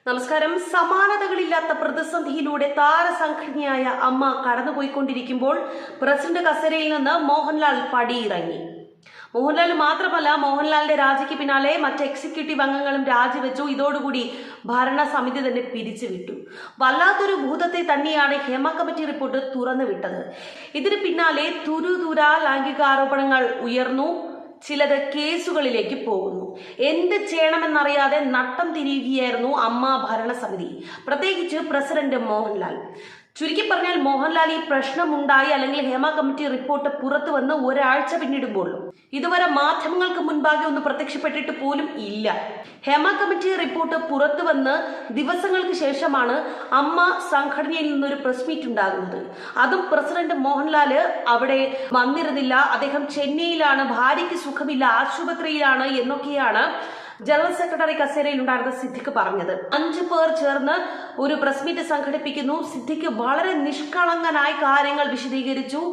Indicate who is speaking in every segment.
Speaker 1: നമസ്കാരം. സമാനതകളില്ലാത്ത പ്രതിസന്ധിയിലൂടെ താരസംഘടനയായ അമ്മ കടന്നുപോയിക്കൊണ്ടിരിക്കുമ്പോൾ പ്രസിഡന്റ് കസേരയിൽ നിന്ന് മോഹൻലാൽ പടിയിറങ്ങി. മോഹൻലാൽ മാത്രമല്ല, മോഹൻലാലിന്റെ രാജിക്ക് പിന്നാലെ മറ്റ് എക്സിക്യൂട്ടീവ് അംഗങ്ങളും രാജിവെച്ചു. ഇതോടുകൂടി ഭരണസമിതി തന്നെ പിരിച്ചുവിട്ടു. വല്ലാത്തൊരു ഭൂതത്തെ തന്നെയാണ് ഹേമ കമ്മിറ്റി റിപ്പോർട്ട് തുറന്നുവിട്ടത്. ഇതിന് പിന്നാലെ തുരുതുരാ ലൈംഗികാരോപണങ്ങൾ ഉയർന്നു. ചിലത് കേസുകളിലേക്ക് പോകുന്നു. എന്ത് ചെയ്യണമെന്നറിയാതെ നട്ടം തിരിയുകയായിരുന്നു അമ്മ ഭരണസമിതി, പ്രത്യേകിച്ച് പ്രസിഡന്റ് മോഹൻലാൽ. ചുരുക്കി പറഞ്ഞാൽ, മോഹൻലാൽ ഈ പ്രശ്നമുണ്ടായി അല്ലെങ്കിൽ ഹേമ കമ്മിറ്റി റിപ്പോർട്ട് പുറത്തു വന്ന് ഒരാഴ്ച പിന്നിടുമ്പോൾ ഇതുവരെ മാധ്യമങ്ങൾക്ക് മുൻപാകെ ഒന്ന് പ്രത്യക്ഷപ്പെട്ടിട്ട് പോലും ഇല്ല. ഹേമ കമ്മിറ്റി റിപ്പോർട്ട് പുറത്തു വന്ന് ദിവസങ്ങൾക്ക് ശേഷമാണ് അമ്മ സംഘടനയിൽ നിന്നൊരു പ്രസ് മീറ്റ് ഉണ്ടാകുന്നത്. അതും പ്രസിഡന്റ് മോഹൻലാൽ അവിടെ വന്നിരുന്നില്ല. അദ്ദേഹം ചെന്നൈയിലാണ്, ഭാര്യയ്ക്ക് സുഖമില്ല, ആശുപത്രിയിലാണ് എന്നൊക്കെയാണ് ജനറൽ സെക്രട്ടറി കസേരയിൽ ഉണ്ടായിരുന്ന സിദ്ദിഖ് പറഞ്ഞത്. 5 പേർ ചേർന്ന് ഒരു പ്രസ് മീറ്റ് സംഘടിപ്പിക്കുന്നു. സിദ്ദിഖ് വളരെ നിഷ്കളങ്കനായി കാര്യങ്ങൾ വിശദീകരിച്ചു.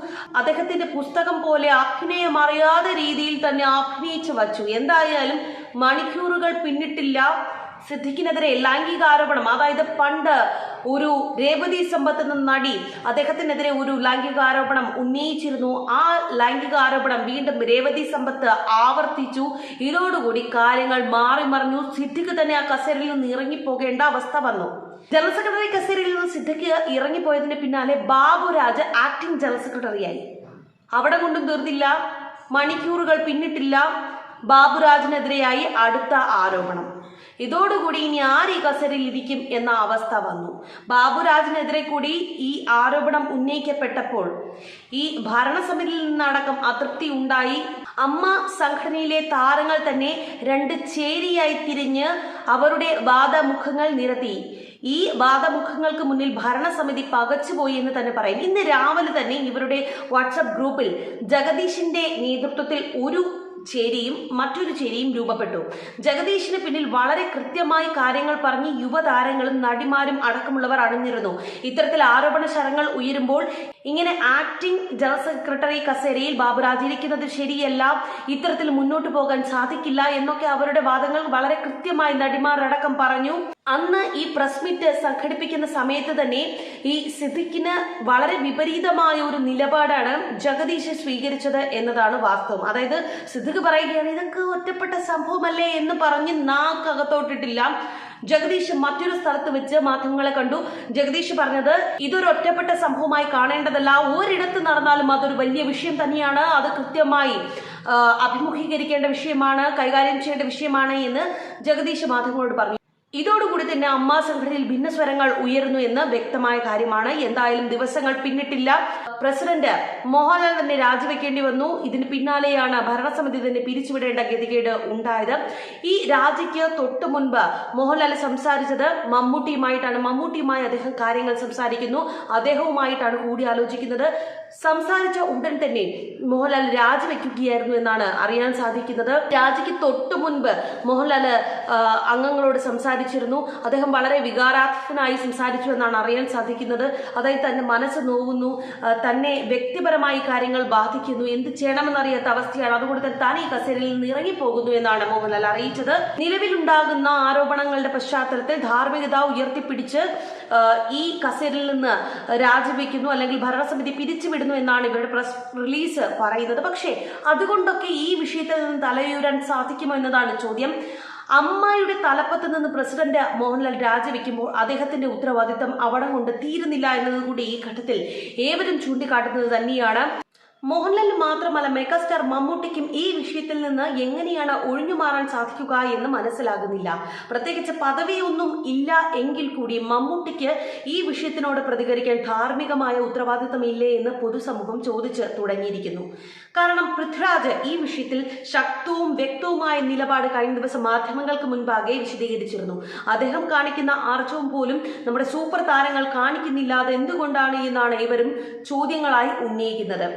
Speaker 1: അദ്ദേഹത്തിന്റെ പുസ്തകം പോലെ അഭിനയം അറിയാത്ത രീതിയിൽ തന്നെ അഭിനയിച്ചു വച്ചു. എന്തായാലും മണിക്കൂറുകൾ പിന്നിട്ടില്ല, സിദ്ദിഖിനെതിരെ ലൈംഗികാരോപണം, അതായത് പണ്ട് ഒരു രേവതി സമ്പത്ത് എന്ന നടി അദ്ദേഹത്തിനെതിരെ ഒരു ലൈംഗികാരോപണം ഉന്നയിച്ചിരുന്നു. ആ ലൈംഗികാരോപണം വീണ്ടും രേവതി സമ്പത്ത് ആവർത്തിച്ചു. ഇതോടുകൂടി കാര്യങ്ങൾ മാറി മറിഞ്ഞു. സിദ്ദിഖ് തന്നെ ആ കസേരയിൽ നിന്ന് ഇറങ്ങിപ്പോകേണ്ട അവസ്ഥ വന്നു. ജനറൽ സെക്രട്ടറി കസേരയിൽ നിന്ന് സിദ്ദിഖ് ഇറങ്ങിപ്പോയതിന് പിന്നാലെ ബാബുരാജ് ആക്ടിംഗ് ജനറൽ സെക്രട്ടറിയായി. അവിടെ കൊണ്ടും തീർന്നില്ല, മണിക്കൂറുകൾ പിന്നിട്ടില്ല, ബാബുരാജിനെതിരെയായി അടുത്ത ആരോപണം. ഇതോടുകൂടി ഇനി ആര് ഈ കസേരയിൽ ഇരിക്കും എന്ന അവസ്ഥ വന്നു. ബാബുരാജിനെതിരെ കൂടി ഈ ആരോപണം ഉന്നയിക്കപ്പെട്ടപ്പോൾ ഈ ഭരണസമിതിയിൽ നിന്നടക്കം അതൃപ്തി ഉണ്ടായി. അമ്മ സംഘടനയിലെ താരങ്ങൾ തന്നെ 2 ചേരിയായി തിരിഞ്ഞ് അവരുടെ വാദമുഖങ്ങൾ നിരത്തി. ഈ വാദമുഖങ്ങൾക്ക് മുന്നിൽ ഭരണസമിതി പകച്ചുപോയി എന്ന് തന്നെ പറയും. ഇന്ന് രാവിലെ തന്നെ ഇവരുടെ വാട്സപ്പ് ഗ്രൂപ്പിൽ ജഗദീഷിന്റെ നേതൃത്വത്തിൽ ഒരു ചേരിയും മറ്റൊരു ചേരിയും രൂപപ്പെട്ടു. ജഗദീഷിന് പിന്നിൽ വളരെ കൃത്യമായി കാര്യങ്ങൾ പറഞ്ഞ് യുവതാരങ്ങളും നടിമാരും അടക്കമുള്ളവർ അണിഞ്ഞിരുന്നു. ഇത്തരത്തിൽ ആരോപണ ശരങ്ങൾ ഉയരുമ്പോൾ ഇങ്ങനെ ആക്ടിംഗ് ജനറൽ സെക്രട്ടറി കസേരയിൽ ബാബുരാജ് ഇരിക്കുന്നത് ശരിയല്ല, ഇത്തരത്തിൽ മുന്നോട്ട് പോകാൻ സാധിക്കില്ല എന്നൊക്കെ അവരുടെ വാദങ്ങൾ വളരെ കൃത്യമായി നടിമാർ അടക്കം പറഞ്ഞു. അന്ന് ഈ പ്രസ് മീറ്റ് സംഘടിപ്പിക്കുന്ന സമയത്ത് തന്നെ ഈ സിദ്ദിഖിന് വളരെ വിപരീതമായ ഒരു നിലപാടാണ് ജഗദീഷ് സ്വീകരിച്ചത് എന്നതാണ് വാസ്തവം. അതായത് സിദ്ദിഖ് പറയുകയാണ്, ഇതൊക്കെ ഒറ്റപ്പെട്ട സംഭവമല്ലേ എന്ന് പറഞ്ഞ് നാക്കകത്തോട്ടിട്ടില്ല. ജഗദീഷ് മറ്റൊരു സ്ഥലത്ത് വെച്ച് മാധ്യമങ്ങളെ കണ്ടു. ജഗദീഷ് പറഞ്ഞത്, ഇതൊരു ഒറ്റപ്പെട്ട സംഭവമായി കാണേണ്ടതല്ല, ഒരിടത്ത് നടന്നാലും അതൊരു വലിയ വിഷയം തന്നെയാണ്, അത് കൃത്യമായി അഭിമുഖീകരിക്കേണ്ട വിഷയമാണ്, കൈകാര്യം ചെയ്യേണ്ട വിഷയമാണ് എന്ന് ജഗദീഷ് മാധ്യമങ്ങളോട് പറഞ്ഞു. ഇതോടുകൂടി തന്നെ അമ്മ സംഘടനയിൽ ഭിന്നസ്വരങ്ങൾ ഉയർന്നു എന്ന് വ്യക്തമായ കാര്യമാണ്. എന്തായാലും ദിവസങ്ങൾ പിന്നിട്ടില്ല, പ്രസിഡന്റ് മോഹൻലാൽ തന്നെ രാജിവെക്കേണ്ടി വന്നു. ഇതിന് പിന്നാലെയാണ് ഭരണസമിതി തന്നെ പിരിച്ചുവിടേണ്ട ഗതികേട് ഉണ്ടായത്. ഈ രാജിക്ക് തൊട്ടു മുൻപ് മോഹൻലാൽ സംസാരിച്ചത് മമ്മൂട്ടിയുമായിട്ടാണ്. മമ്മൂട്ടിയുമായി അദ്ദേഹം കാര്യങ്ങൾ സംസാരിക്കുന്നു, അദ്ദേഹവുമായിട്ടാണ് കൂടിയാലോചിക്കുന്നത്. സംസാരിച്ച ഉടൻ തന്നെ മോഹൻലാൽ രാജിവെക്കുകയായിരുന്നു എന്നാണ് അറിയാൻ സാധിക്കുന്നത്. രാജിക്ക് തൊട്ടു മുൻപ് മോഹൻലാൽ അംഗങ്ങളോട് സംസാരിച്ചിരുന്നു. അദ്ദേഹം വളരെ വികാരാധീനനായി സംസാരിച്ചു എന്നാണ് അറിയാൻ സാധിക്കുന്നത്. അതായത് തന്റെ മനസ്സ് നോവുന്നു, തന്നെ വ്യക്തിപരമായി കാര്യങ്ങൾ ബാധിക്കുന്നു, എന്ത് ചെയ്യണമെന്നറിയാത്ത അവസ്ഥയാണ്, അതുകൊണ്ട് തന്നെ താൻ ഈ കസേരയിൽ നിന്ന് ഇറങ്ങിപ്പോകുന്നു എന്നാണ് മോഹൻലാൽ അറിയിച്ചത്. നിലവിലുണ്ടാകുന്ന ആരോപണങ്ങളുടെ പശ്ചാത്തലത്തിൽ ധാർമ്മികത ഉയർത്തിപ്പിടിച്ച് ഈ കസേരയിൽ നിന്ന് രാജിവെക്കുന്നു അല്ലെങ്കിൽ ഭരണസമിതി പിരിച്ചുവിടുന്നു എന്നാണ് ഇവരുടെ പ്രസ് റിലീസ് പറയുന്നത്. പക്ഷേ അതുകൊണ്ടൊക്കെ ഈ വിഷയത്തിൽ നിന്ന് തലയുയരാൻ സാധിക്കുമോ എന്നതാണ് ചോദ്യം. അമ്മയുടെ തലപ്പത്ത് നിന്ന് പ്രസിഡന്റ് മോഹൻലാൽ രാജിവെക്കുമ്പോൾ അദ്ദേഹത്തിന്റെ ഉത്തരവാദിത്തം അവിടം കൊണ്ട് തീരുന്നില്ല എന്നത് കൂടി ഈ ഘട്ടത്തിൽ ഏവരും ചൂണ്ടിക്കാട്ടുന്നത് തന്നെയാണ്. മോഹൻലാലിന് മാത്രമല്ല, മെഗാസ്റ്റാർ മമ്മൂട്ടിക്കും ഈ വിഷയത്തിൽ നിന്ന് എങ്ങനെയാണ് ഒഴിഞ്ഞു മാറാൻ സാധിക്കുക എന്ന് മനസ്സിലാകുന്നില്ല. പ്രത്യേകിച്ച് പദവിയൊന്നും ഇല്ല എങ്കിൽ കൂടി മമ്മൂട്ടിക്ക് ഈ വിഷയത്തിനോട് പ്രതികരിക്കാൻ ധാർമ്മികമായ ഉത്തരവാദിത്തം ഇല്ലേ എന്ന് പൊതുസമൂഹം ചോദിച്ച് തുടങ്ങിയിരിക്കുന്നു. കാരണം പൃഥ്വിരാജ് ഈ വിഷയത്തിൽ ശക്തവും വ്യക്തവുമായ നിലപാട് കഴിഞ്ഞ ദിവസം മാധ്യമങ്ങൾക്ക് മുൻപാകെ വിശദീകരിച്ചിരുന്നു. അദ്ദേഹം കാണിക്കുന്ന ആർജവം പോലും നമ്മുടെ സൂപ്പർ താരങ്ങൾ കാണിക്കുന്നില്ല, അത് എന്തുകൊണ്ടാണ് എന്നാണ് ഇവരും ചോദ്യങ്ങളായി ഉന്നയിക്കുന്നത്.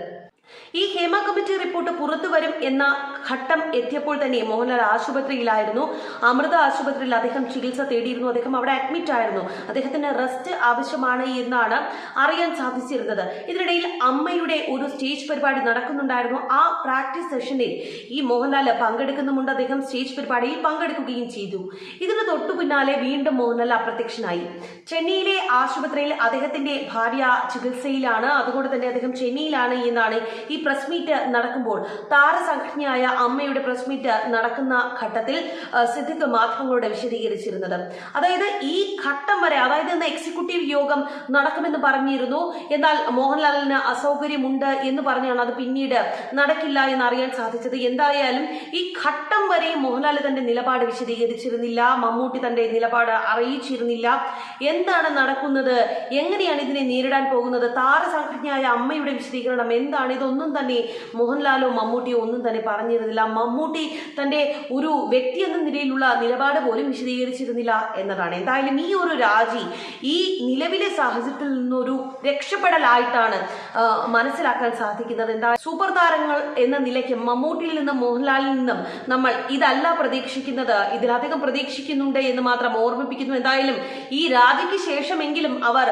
Speaker 1: ഈ ഹേമ കമ്മിറ്റി റിപ്പോർട്ട് പുറത്തു വരും എന്ന ഘട്ടം എത്തിയപ്പോൾ തന്നെ മോഹൻലാൽ ആശുപത്രിയിലായിരുന്നു. അമൃത ആശുപത്രിയിൽ അദ്ദേഹം ചികിത്സ തേടിയിരുന്നു. അദ്ദേഹം അവിടെ അഡ്മിറ്റ് ആയിരുന്നു. അദ്ദേഹത്തിന് റെസ്റ്റ് ആവശ്യമാണ് എന്നാണ് അറിയാൻ സാധിച്ചിരുന്നത്. ഇതിനിടയിൽ അമ്മയുടെ ഒരു സ്റ്റേജ് പരിപാടി നടക്കുന്നുണ്ടായിരുന്നു. ആ പ്രാക്ടീസ് സെഷനിൽ ഈ മോഹൻലാൽ പങ്കെടുക്കുന്നുമുണ്ട്. അദ്ദേഹം സ്റ്റേജ് പരിപാടിയിൽ പങ്കെടുക്കുകയും ചെയ്തു. ഇതിന് തൊട്ടു പിന്നാലെ വീണ്ടും മോഹൻലാൽ അപ്രത്യക്ഷനായി. ചെന്നൈയിലെ ആശുപത്രിയിൽ അദ്ദേഹത്തിന്റെ ഭാര്യ ചികിത്സയിലാണ്. അതുകൊണ്ട് തന്നെ അദ്ദേഹം ചെന്നൈയിലാണ് എന്നാണ് ഈ പ്രസ് മീറ്റ് നടക്കുമ്പോൾ താരസംഘടനയായ അമ്മയുടെ പ്രസ് മീറ്റ് നടക്കുന്ന ഘട്ടത്തിൽ സിദ്ദിഖ് മാധ്യമങ്ങളോട് വിശദീകരിച്ചിരുന്നത്. അതായത് ഈ ഘട്ടം വരെ, അതായത് ഇന്ന് എക്സിക്യൂട്ടീവ് യോഗം നടക്കുമെന്ന് പറഞ്ഞിരുന്നു. എന്നാൽ മോഹൻലാലിന് അസൗകര്യമുണ്ട് എന്ന് പറഞ്ഞാണ് അത് പിന്നീട് നടക്കില്ല എന്ന് അറിയാൻ സാധിച്ചത്. എന്തായാലും ഈ ഘട്ടം വരെ മോഹൻലാൽ തന്റെ നിലപാട് വിശദീകരിച്ചിരുന്നില്ല. മമ്മൂട്ടി തന്റെ നിലപാട് അറിയിച്ചിരുന്നില്ല. എന്താണ് നടക്കുന്നത്, എങ്ങനെയാണ് ഇതിനെ നേരിടാൻ പോകുന്നത്, താരസംഘടനയായ അമ്മയുടെ വിശദീകരണം എന്താണ്, ഇതൊന്നും തന്നെ മോഹൻലാലോ മമ്മൂട്ടിയോ ഒന്നും തന്നെ പറഞ്ഞിരുന്നില്ല. മമ്മൂട്ടി തന്റെ ഒരു വ്യക്തി എന്ന നിലയിലുള്ള നിലപാട് പോലും വിശദീകരിച്ചിരുന്നില്ല എന്നതാണ്. എന്തായാലും ഈ ഒരു രാജി ഈ നിലവിലെ സാഹചര്യത്തിൽ നിന്നൊരു രക്ഷപ്പെടലായിട്ടാണ് മനസ്സിലാക്കാൻ സാധിക്കുന്നത്. എന്താ സൂപ്പർ താരങ്ങൾ എന്ന നിലയ്ക്ക് മമ്മൂട്ടിയിൽ നിന്നും മോഹൻലാലിൽ നിന്നും നമ്മൾ ഇതല്ല പ്രതീക്ഷിക്കുന്നത്, ഇതിലധികം പ്രതീക്ഷിക്കുന്നുണ്ട് എന്ന് മാത്രം ഓർമ്മിപ്പിക്കുന്നു. എന്തായാലും ഈ രാജിക്ക് ശേഷമെങ്കിലും അവർ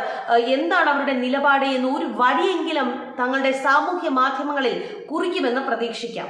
Speaker 1: എന്താണ് അവരുടെ നിലപാട് എന്ന് ഒരു വഴിയെങ്കിലും തങ്ങളുടെ സാമൂഹ്യ മാധ്യമങ്ങളിൽ കുറിക്കുമെന്ന് പ്രതീക്ഷിക്കാം.